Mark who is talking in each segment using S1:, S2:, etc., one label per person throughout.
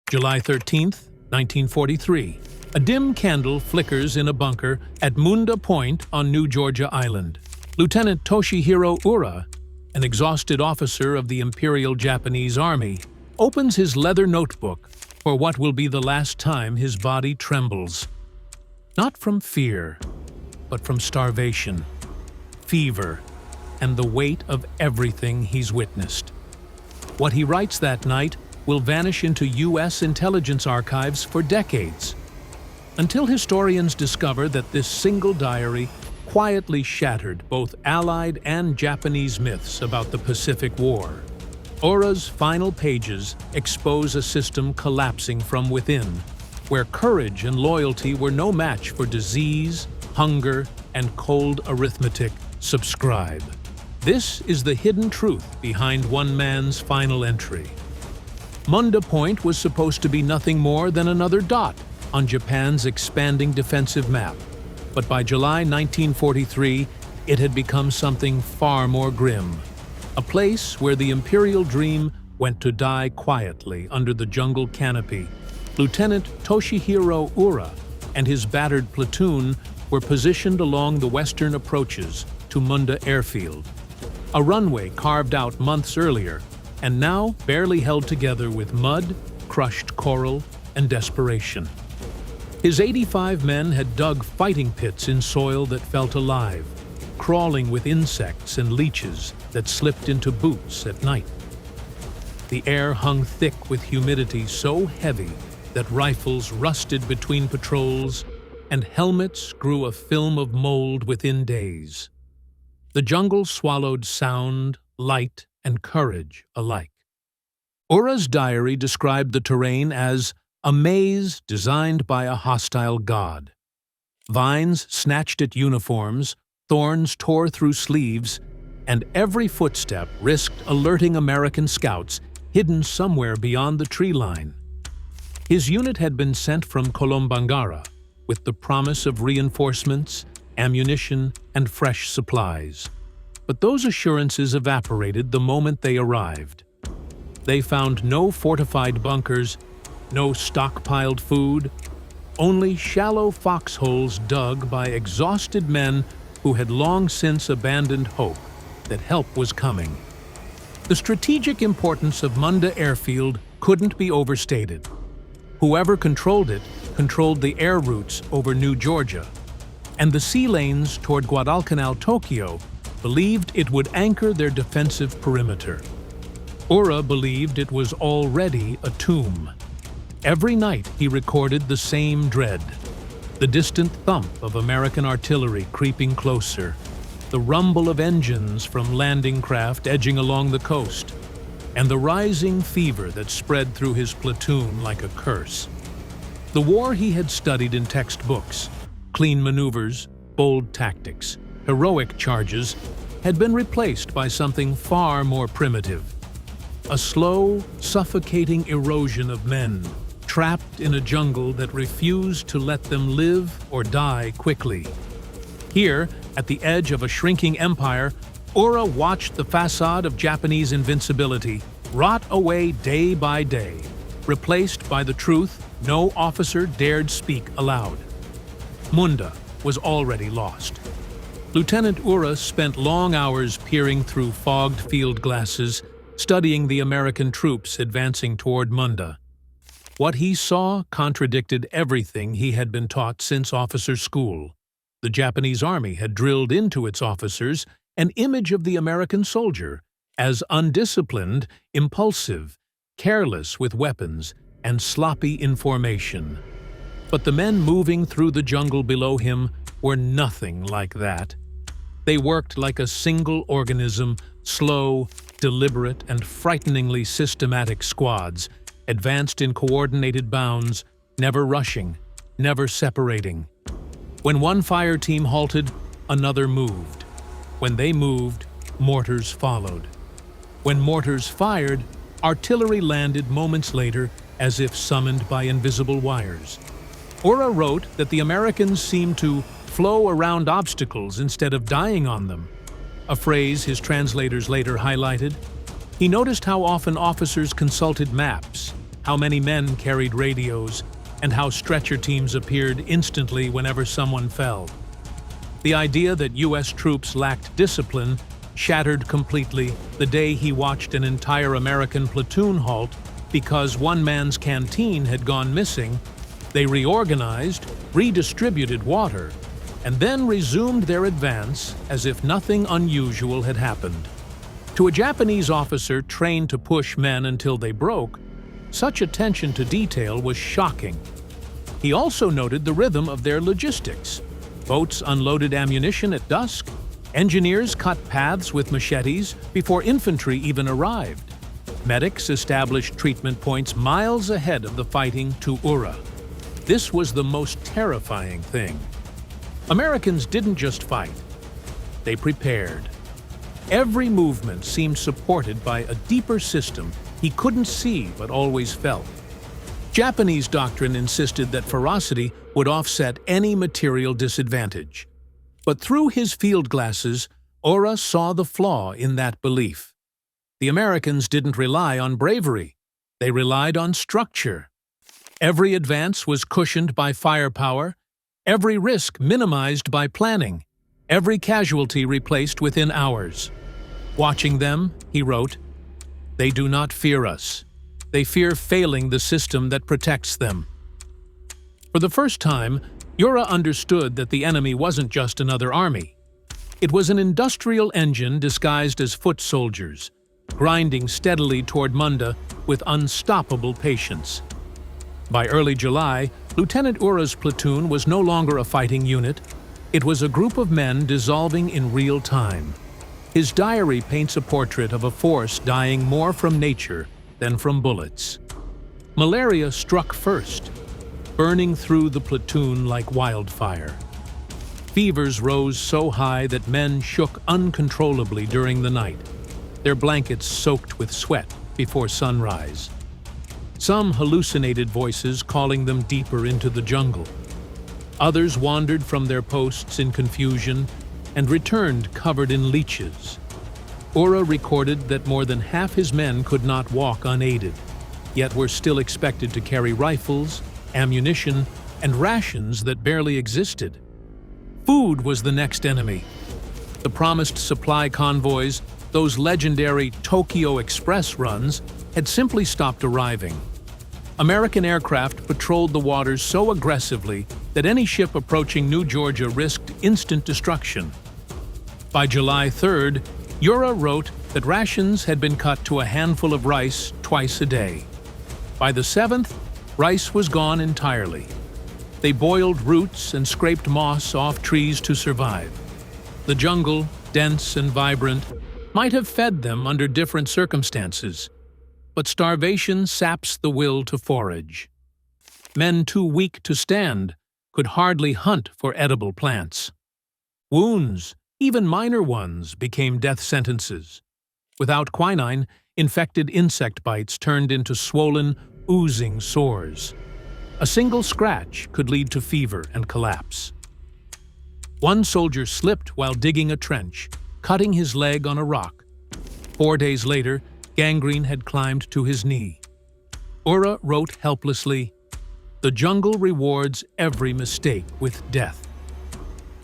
S1: July 13th, 1943. A dim candle flickers in a bunker at Munda Point on New Georgia Island. Lieutenant Toshihiro Ura, an exhausted officer of the Imperial Japanese Army, opens his leather notebook for what will be the last time his body trembles. Not from fear, but from starvation, fever, and the weight of everything he's witnessed. What he writes that night will vanish into U.S. intelligence archives for decades, until historians discover that this single diary quietly shattered both Allied and Japanese myths about the Pacific War. Ura's final pages expose a system collapsing from within, where courage and loyalty were no match for disease, hunger, and cold arithmetic. Subscribe. This is the hidden truth behind one man's final entry. Munda Point was supposed to be nothing more than another dot on Japan's expanding defensive map, but by July 1943, it had become something far more grim. A place where the Imperial dream went to die quietly under the jungle canopy. Lieutenant Toshihiro Ura and his battered platoon were positioned along the western approaches to Munda Airfield, a runway carved out months earlier, and now barely held together with mud, crushed coral, and desperation. His 85 men had dug fighting pits in soil that felt alive, crawling with insects and leeches that slipped into boots at night. The air hung thick with humidity so heavy that rifles rusted between patrols and helmets grew a film of mold within days. The jungle swallowed sound, light, and courage alike. Ura's diary described the terrain as a maze designed by a hostile god. Vines snatched at uniforms, thorns tore through sleeves, and every footstep risked alerting American scouts hidden somewhere beyond the tree line. His unit had been sent from Kolombangara with the promise of reinforcements, ammunition, and fresh supplies. But those assurances evaporated the moment they arrived. They found no fortified bunkers, no stockpiled food, only shallow foxholes dug by exhausted men who had long since abandoned hope that help was coming. The strategic importance of Munda Airfield couldn't be overstated. Whoever controlled it controlled the air routes over New Georgia, and the sea lanes toward Guadalcanal, Tokyo, believed it would anchor their defensive perimeter. Ura believed it was already a tomb. Every night he recorded the same dread, the distant thump of American artillery creeping closer, the rumble of engines from landing craft edging along the coast, and the rising fever that spread through his platoon like a curse. The war he had studied in textbooks, clean maneuvers, bold tactics, heroic charges, had been replaced by something far more primitive. A slow, suffocating erosion of men, trapped in a jungle that refused to let them live or die quickly. Here, at the edge of a shrinking empire, Ura watched the facade of Japanese invincibility rot away day by day, replaced by the truth no officer dared speak aloud. Munda was already lost. Lieutenant Ura spent long hours peering through fogged field glasses, studying the American troops advancing toward Munda. What he saw contradicted everything he had been taught since officer school. The Japanese Army had drilled into its officers an image of the American soldier as undisciplined, impulsive, careless with weapons, and sloppy in formation. But the men moving through the jungle below him were nothing like that. They worked like a single organism, slow, deliberate, and frighteningly systematic squads, advanced in coordinated bounds, never rushing, never separating. When one fire team halted, another moved. When they moved, mortars followed. When mortars fired, artillery landed moments later as if summoned by invisible wires. Ura wrote that the Americans seemed to flow around obstacles instead of dying on them, a phrase his translators later highlighted. He noticed how often officers consulted maps, how many men carried radios, and how stretcher teams appeared instantly whenever someone fell. The idea that U.S. troops lacked discipline shattered completely the day he watched an entire American platoon halt because one man's canteen had gone missing. They reorganized, redistributed water, and then resumed their advance as if nothing unusual had happened. To a Japanese officer trained to push men until they broke, such attention to detail was shocking. He also noted the rhythm of their logistics. Boats unloaded ammunition at dusk. Engineers cut paths with machetes before infantry even arrived. Medics established treatment points miles ahead of the fighting to Ura. This was the most terrifying thing. Americans didn't just fight. They prepared. Every movement seemed supported by a deeper system he couldn't see but always felt. Japanese doctrine insisted that ferocity would offset any material disadvantage. But through his field glasses, Ura saw the flaw in that belief. The Americans didn't rely on bravery. They relied on structure. Every advance was cushioned by firepower, every risk minimized by planning, every casualty replaced within hours. Watching them, he wrote, "They do not fear us. They fear failing the system that protects them." For the first time, Ura understood that the enemy wasn't just another army. It was an industrial engine disguised as foot soldiers, grinding steadily toward Munda with unstoppable patience. By early July, Lieutenant Ura's platoon was no longer a fighting unit. It was a group of men dissolving in real time. His diary paints a portrait of a force dying more from nature than from bullets. Malaria struck first, burning through the platoon like wildfire. Fevers rose so high that men shook uncontrollably during the night, their blankets soaked with sweat before sunrise. Some hallucinated voices calling them deeper into the jungle. Others wandered from their posts in confusion and returned covered in leeches. Ura recorded that more than half his men could not walk unaided, yet were still expected to carry rifles, ammunition, and rations that barely existed. Food was the next enemy. The promised supply convoys, those legendary Tokyo Express runs, had simply stopped arriving. American aircraft patrolled the waters so aggressively that any ship approaching New Georgia risked instant destruction. By July 3rd, Ura wrote that rations had been cut to a handful of rice twice a day. By the 7th, rice was gone entirely. They boiled roots and scraped moss off trees to survive. The jungle, dense and vibrant, might have fed them under different circumstances, but starvation saps the will to forage. Men too weak to stand could hardly hunt for edible plants. Wounds, even minor ones, became death sentences. Without quinine, infected insect bites turned into swollen, oozing sores. A single scratch could lead to fever and collapse. One soldier slipped while digging a trench, cutting his leg on a rock. 4 days later, gangrene had climbed to his knee. Ura wrote helplessly, "The jungle rewards every mistake with death."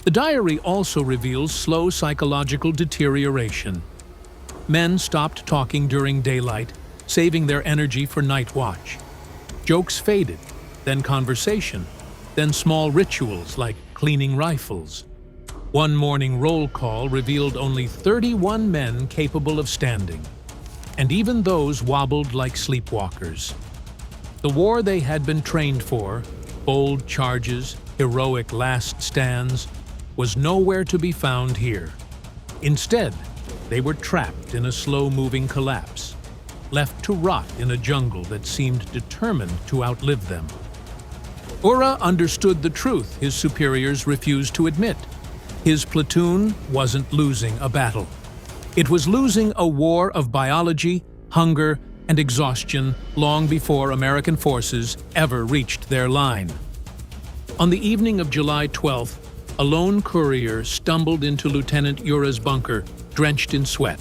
S1: The diary also reveals slow psychological deterioration. Men stopped talking during daylight, saving their energy for night watch. Jokes faded, then conversation, then small rituals like cleaning rifles. One morning roll call revealed only 31 men capable of standing, and even those wobbled like sleepwalkers. The war they had been trained for, bold charges, heroic last stands, was nowhere to be found here. Instead, they were trapped in a slow-moving collapse, left to rot in a jungle that seemed determined to outlive them. Ura understood the truth his superiors refused to admit. His platoon wasn't losing a battle. It was losing a war of biology, hunger, and exhaustion long before American forces ever reached their line. On the evening of July 12th, a lone courier stumbled into Lieutenant Ura's bunker, drenched in sweat,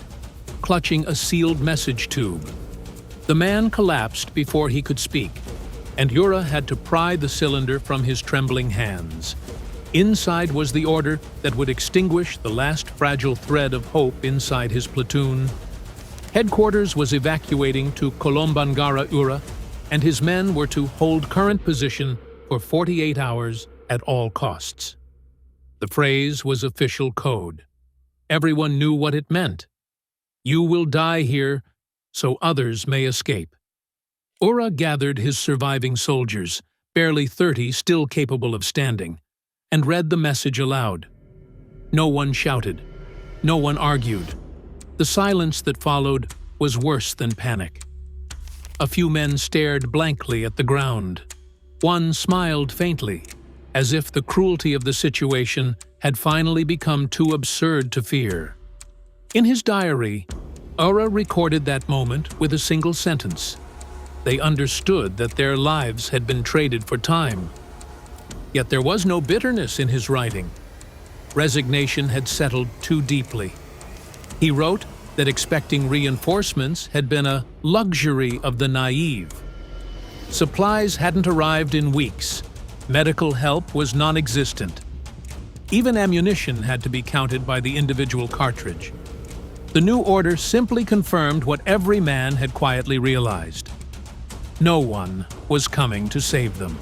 S1: clutching a sealed message tube. The man collapsed before he could speak, and Ura had to pry the cylinder from his trembling hands. Inside was the order that would extinguish the last fragile thread of hope inside his platoon. Headquarters was evacuating to Kolombangara Ura, and his men were to hold current position for 48 hours at all costs. The phrase was official code. Everyone knew what it meant. You will die here, so others may escape. Ura gathered his surviving soldiers, barely 30 still capable of standing, and read the message aloud. No one shouted. No one argued. The silence that followed was worse than panic. A few men stared blankly at the ground. One smiled faintly, as if the cruelty of the situation had finally become too absurd to fear. In his diary, Ura recorded that moment with a single sentence. They understood that their lives had been traded for time. Yet there was no bitterness in his writing. Resignation had settled too deeply. He wrote that expecting reinforcements had been a luxury of the naive. Supplies hadn't arrived in weeks. Medical help was non-existent. Even ammunition had to be counted by the individual cartridge. The new order simply confirmed what every man had quietly realized. No one was coming to save them.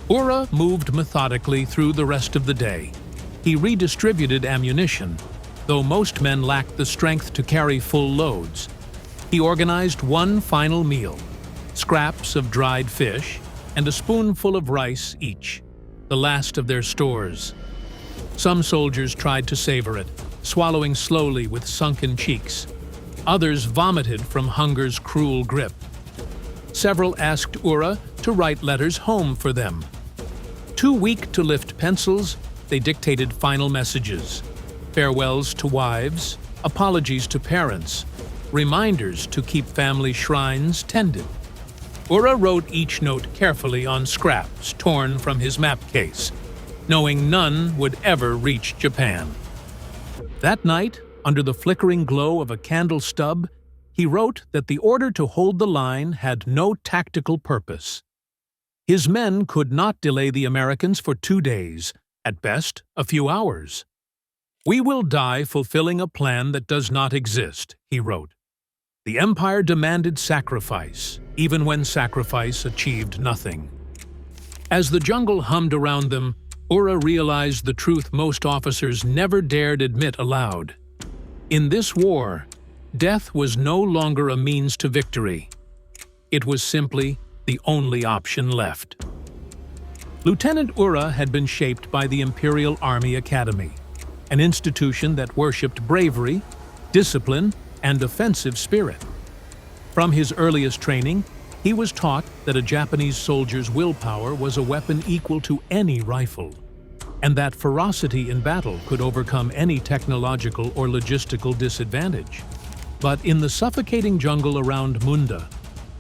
S1: Ura moved methodically through the rest of the day. He redistributed ammunition, though most men lacked the strength to carry full loads. He organized one final meal, scraps of dried fish and a spoonful of rice each, the last of their stores. Some soldiers tried to savor it, swallowing slowly with sunken cheeks. Others vomited from hunger's cruel grip. Several asked Ura to write letters home for them. Too weak to lift pencils, they dictated final messages. Farewells to wives, apologies to parents, reminders to keep family shrines tended. Ura wrote each note carefully on scraps torn from his map case, knowing none would ever reach Japan. That night, under the flickering glow of a candle stub, he wrote that the order to hold the line had no tactical purpose. His men could not delay the Americans for 2 days, at best a few hours. "We will die fulfilling a plan that does not exist," he wrote. The Empire demanded sacrifice, even when sacrifice achieved nothing. As the jungle hummed around them, Ura realized the truth most officers never dared admit aloud. In this war, death was no longer a means to victory. It was simply the only option left. Lieutenant Ura had been shaped by the Imperial Army Academy, an institution that worshipped bravery, discipline, and offensive spirit. From his earliest training, he was taught that a Japanese soldier's willpower was a weapon equal to any rifle, and that ferocity in battle could overcome any technological or logistical disadvantage. But in the suffocating jungle around Munda,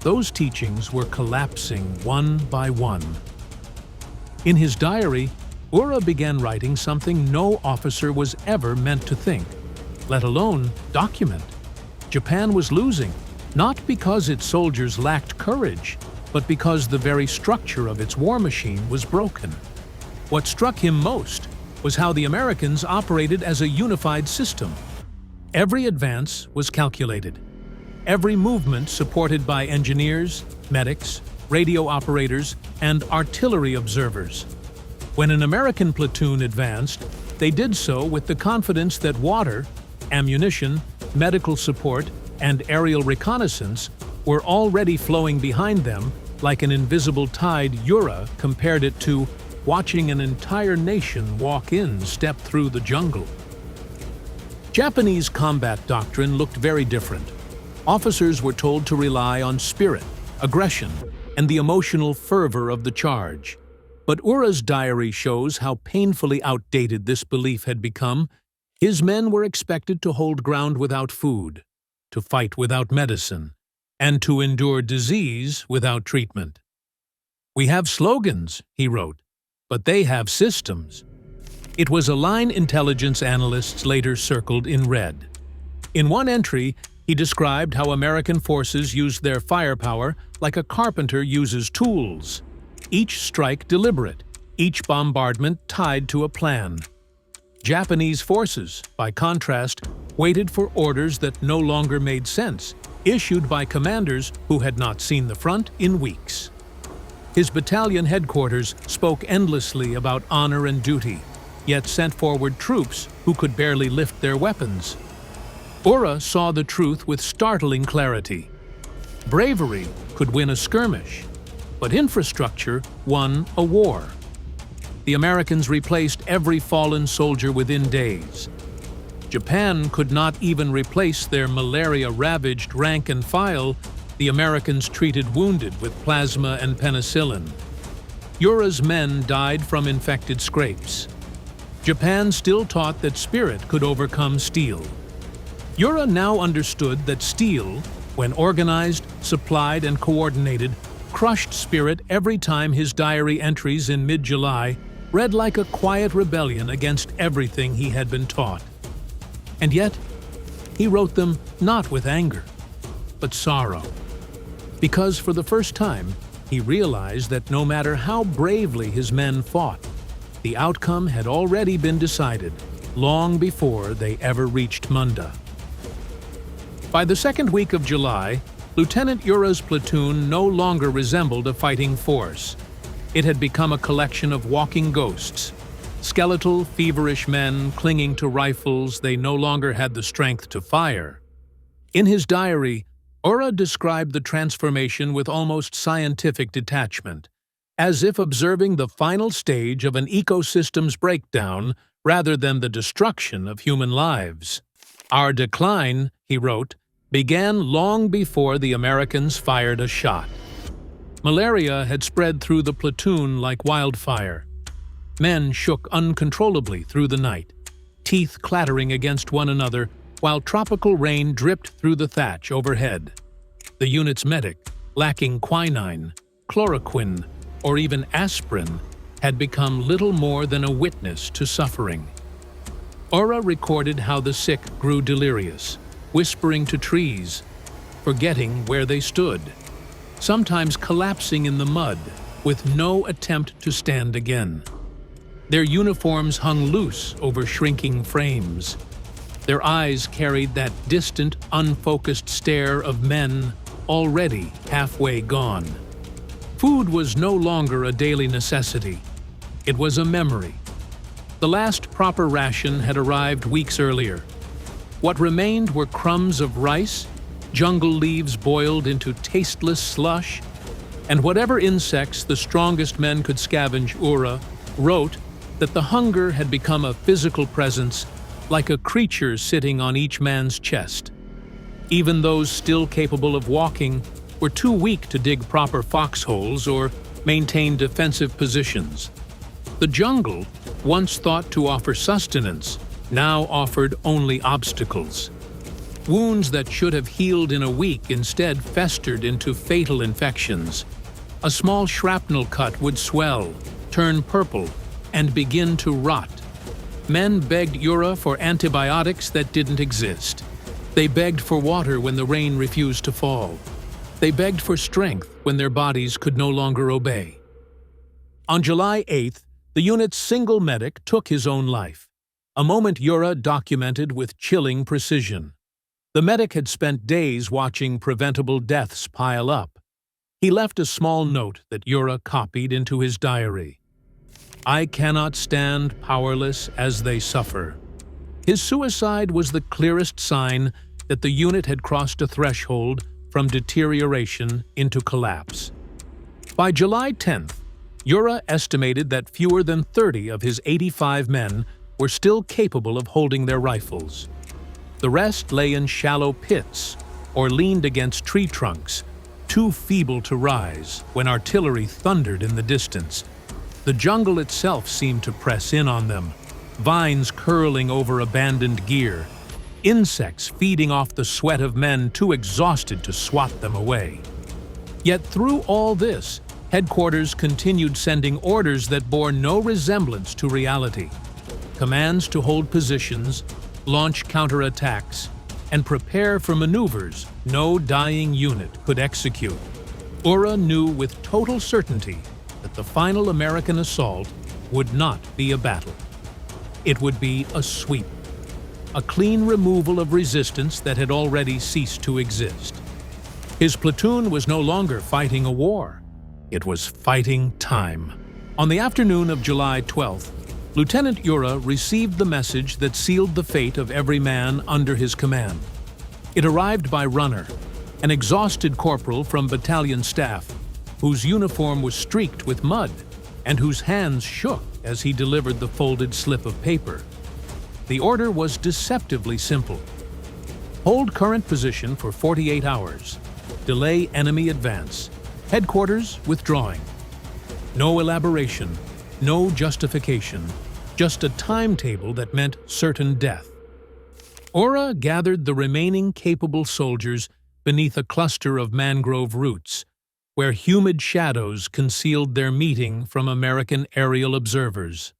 S1: those teachings were collapsing one by one. In his diary, Ura began writing something no officer was ever meant to think, let alone document. Japan was losing, not because its soldiers lacked courage, but because the very structure of its war machine was broken. What struck him most was how the Americans operated as a unified system. Every advance was calculated. Every movement supported by engineers, medics, radio operators, and artillery observers. When an American platoon advanced, they did so with the confidence that water, ammunition, medical support, and aerial reconnaissance were already flowing behind them like an invisible tide. Ura compared it to watching an entire nation walk in step through the jungle. Japanese combat doctrine looked very different. Officers were told to rely on spirit, aggression, and the emotional fervor of the charge. But Ura's diary shows how painfully outdated this belief had become. His men were expected to hold ground without food, to fight without medicine, and to endure disease without treatment. "We have slogans," he wrote, "but they have systems." It was a line intelligence analysts later circled in red. In one entry, He described how American forces used their firepower like a carpenter uses tools. Each strike deliberate, each bombardment tied to a plan. Japanese forces, by contrast, waited for orders that no longer made sense, issued by commanders who had not seen the front in weeks. His battalion headquarters spoke endlessly about honor and duty, yet sent forward troops who could barely lift their weapons. Ura saw the truth with startling clarity. Bravery could win a skirmish, but infrastructure won a war. The Americans replaced every fallen soldier within days. Japan could not even replace their malaria-ravaged rank and file. The Americans treated wounded with plasma and penicillin. Ura's men died from infected scrapes. Japan still taught that spirit could overcome steel. Ura now understood that steel, when organized, supplied, and coordinated, crushed spirit every time his diary entries in mid-July read like a quiet rebellion against everything he had been taught. And yet, he wrote them not with anger, but sorrow. Because for the first time, he realized that no matter how bravely his men fought, the outcome had already been decided long before they ever reached Munda. By the second week of July, Lieutenant Ura's platoon no longer resembled a fighting force. It had become a collection of walking ghosts, skeletal, feverish men clinging to rifles they no longer had the strength to fire. In his diary, Ura described the transformation with almost scientific detachment, as if observing the final stage of an ecosystem's breakdown rather than the destruction of human lives. "Our decline," he wrote, "began long before the Americans fired a shot." Malaria had spread through the platoon like wildfire. Men shook uncontrollably through the night, teeth clattering against one another while tropical rain dripped through the thatch overhead. The unit's medic, lacking quinine, chloroquine, or even aspirin, had become little more than a witness to suffering. Ura recorded how the sick grew delirious, whispering to trees, forgetting where they stood, sometimes collapsing in the mud with no attempt to stand again. Their uniforms hung loose over shrinking frames. Their eyes carried that distant, unfocused stare of men already halfway gone. Food was no longer a daily necessity. It was a memory. The last proper ration had arrived weeks earlier. What remained were crumbs of rice, jungle leaves boiled into tasteless slush, and whatever insects the strongest men could scavenge. Ura wrote that the hunger had become a physical presence, like a creature sitting on each man's chest. Even those still capable of walking were too weak to dig proper foxholes or maintain defensive positions. The jungle, once thought to offer sustenance, now offered only obstacles. Wounds that should have healed in a week instead festered into fatal infections. A small shrapnel cut would swell, turn purple, and begin to rot. Men begged Ura for antibiotics that didn't exist. They begged for water when the rain refused to fall. They begged for strength when their bodies could no longer obey. On July 8th, the unit's single medic took his own life, a moment Ura documented with chilling precision. The medic had spent days watching preventable deaths pile up. He left a small note that Ura copied into his diary. "I cannot stand powerless as they suffer." His suicide was the clearest sign that the unit had crossed a threshold from deterioration into collapse. By July 10th, Ura estimated that fewer than 30 of his 85 men were still capable of holding their rifles. The rest lay in shallow pits or leaned against tree trunks, too feeble to rise when artillery thundered in the distance. The jungle itself seemed to press in on them, vines curling over abandoned gear, insects feeding off the sweat of men too exhausted to swat them away. Yet through all this, headquarters continued sending orders that bore no resemblance to reality. Commands to hold positions, launch counterattacks, and prepare for maneuvers no dying unit could execute. Ura knew with total certainty that the final American assault would not be a battle. It would be a sweep, a clean removal of resistance that had already ceased to exist. His platoon was no longer fighting a war. It was fighting time. On the afternoon of July 12th, Lieutenant Ura received the message that sealed the fate of every man under his command. It arrived by runner, an exhausted corporal from battalion staff, whose uniform was streaked with mud and whose hands shook as he delivered the folded slip of paper. The order was deceptively simple. Hold current position for 48 hours. Delay enemy advance. Headquarters withdrawing. No elaboration, no justification, just a timetable that meant certain death. Ura gathered the remaining capable soldiers beneath a cluster of mangrove roots, where humid shadows concealed their meeting from American aerial observers.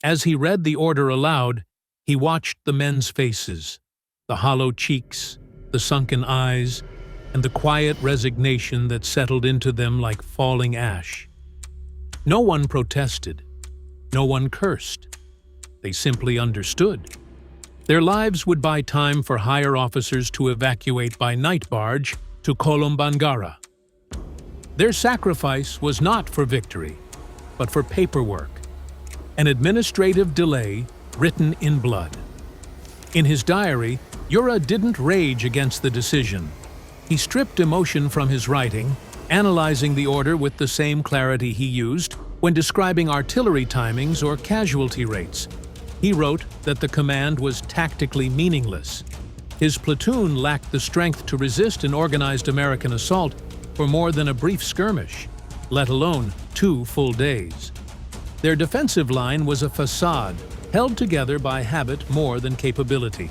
S1: As he read the order aloud, he watched the men's faces, the hollow cheeks, the sunken eyes, and the quiet resignation that settled into them like falling ash. No one protested. No one cursed. They simply understood. Their lives would buy time for higher officers to evacuate by night barge to Kolombangara. Their sacrifice was not for victory, but for paperwork, an administrative delay written in blood. In his diary, Ura didn't rage against the decision. He stripped emotion from his writing, analyzing the order with the same clarity he used when describing artillery timings or casualty rates. He wrote that the command was tactically meaningless. His platoon lacked the strength to resist an organized American assault for more than a brief skirmish, let alone 2 full days. Their defensive line was a facade, held together by habit more than capability.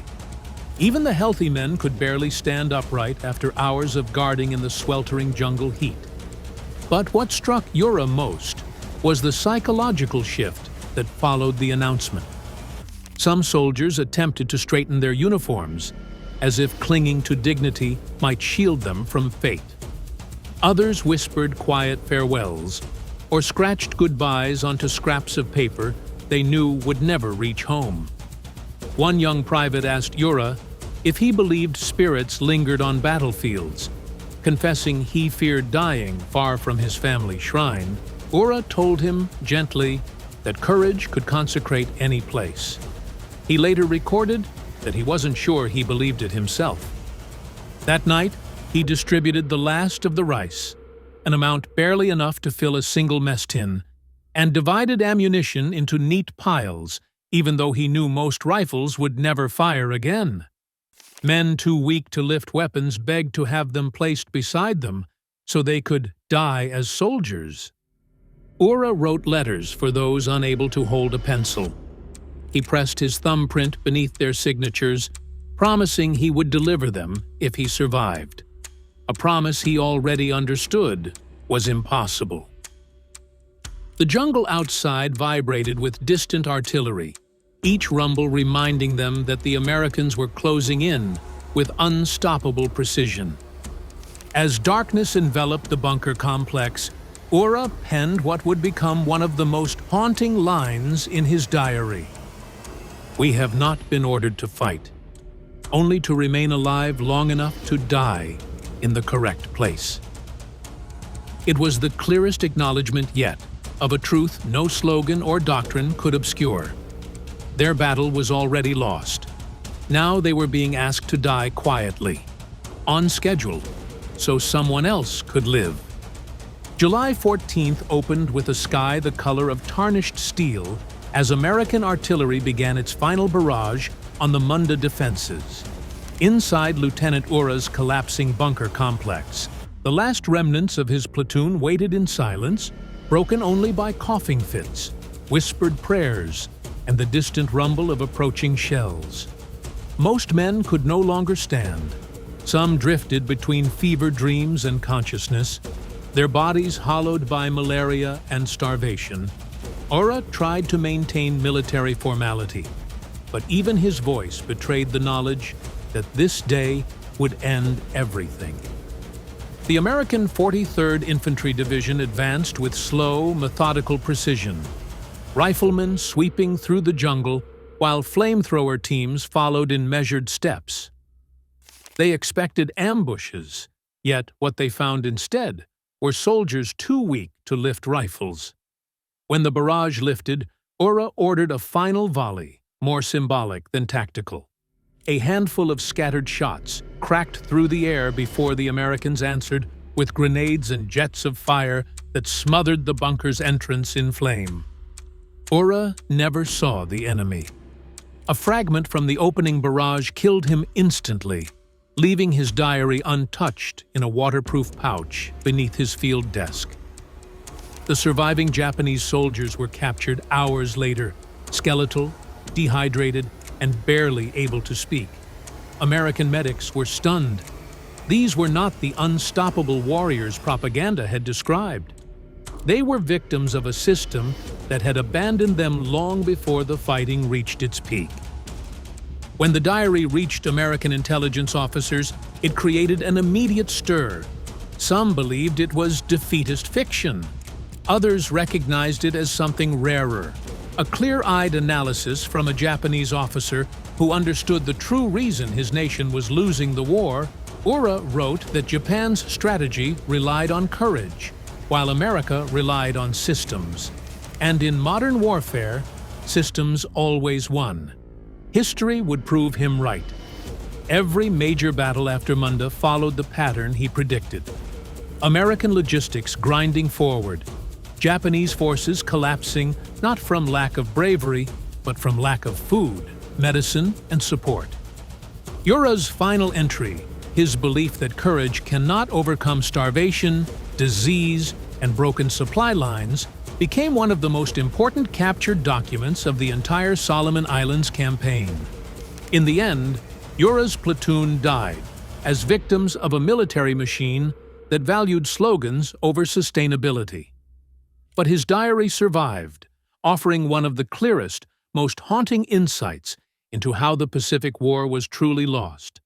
S1: Even the healthy men could barely stand upright after hours of guarding in the sweltering jungle heat. But what struck Ura most was the psychological shift that followed the announcement. Some soldiers attempted to straighten their uniforms, as if clinging to dignity might shield them from fate. Others whispered quiet farewells, or scratched goodbyes onto scraps of paper they knew would never reach home. One young private asked Ura if he believed spirits lingered on battlefields. Confessing he feared dying far from his family shrine, Ura told him gently that courage could consecrate any place. He later recorded that he wasn't sure he believed it himself. That night, he distributed the last of the rice, an amount barely enough to fill a single mess tin, and divided ammunition into neat piles, even though he knew most rifles would never fire again. Men too weak to lift weapons begged to have them placed beside them so they could die as soldiers. Ura wrote letters for those unable to hold a pencil. He pressed his thumbprint beneath their signatures, promising he would deliver them if he survived. A promise he already understood was impossible. The jungle outside vibrated with distant artillery, each rumble reminding them that the Americans were closing in with unstoppable precision. As darkness enveloped the bunker complex, Ura penned what would become one of the most haunting lines in his diary. "We have not been ordered to fight, only to remain alive long enough to die in the correct place." It was the clearest acknowledgement yet of a truth no slogan or doctrine could obscure. Their battle was already lost. Now they were being asked to die quietly, on schedule, so someone else could live. July 14th opened with a sky the color of tarnished steel as American artillery began its final barrage on the Munda defenses. Inside Lieutenant Ura's collapsing bunker complex, the last remnants of his platoon waited in silence, broken only by coughing fits, whispered prayers, and the distant rumble of approaching shells. Most men could no longer stand. Some drifted between fever dreams and consciousness, their bodies hollowed by malaria and starvation. Ura tried to maintain military formality, but even his voice betrayed the knowledge that this day would end everything. The American 43rd Infantry Division advanced with slow, methodical precision, riflemen sweeping through the jungle while flamethrower teams followed in measured steps. They expected ambushes, yet what they found instead were soldiers too weak to lift rifles. When the barrage lifted, Ura ordered a final volley, more symbolic than tactical. A handful of scattered shots cracked through the air before the Americans answered with grenades and jets of fire that smothered the bunker's entrance in flame. Ura never saw the enemy. A fragment from the opening barrage killed him instantly, leaving his diary untouched in a waterproof pouch beneath his field desk. The surviving Japanese soldiers were captured hours later, skeletal, dehydrated, and barely able to speak. American medics were stunned. These were not the unstoppable warriors propaganda had described. They were victims of a system that had abandoned them long before the fighting reached its peak. When the diary reached American intelligence officers, it created an immediate stir. Some believed it was defeatist fiction. Others recognized it as something rarer, a clear-eyed analysis from a Japanese officer who understood the true reason his nation was losing the war. Ura wrote that Japan's strategy relied on courage, while America relied on systems. And in modern warfare, systems always won. History would prove him right. Every major battle after Munda followed the pattern he predicted. American logistics grinding forward, Japanese forces collapsing not from lack of bravery, but from lack of food, medicine, and support. Ura's final entry, his belief that courage cannot overcome starvation, disease, and broken supply lines, became one of the most important captured documents of the entire Solomon Islands campaign. In the end, Ura's platoon died as victims of a military machine that valued slogans over sustainability. But his diary survived, offering one of the clearest, most haunting insights into how the Pacific War was truly lost.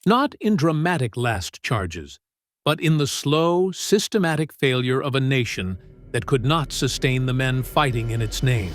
S1: Not in dramatic last charges, but in the slow, systematic failure of a nation that could not sustain the men fighting in its name.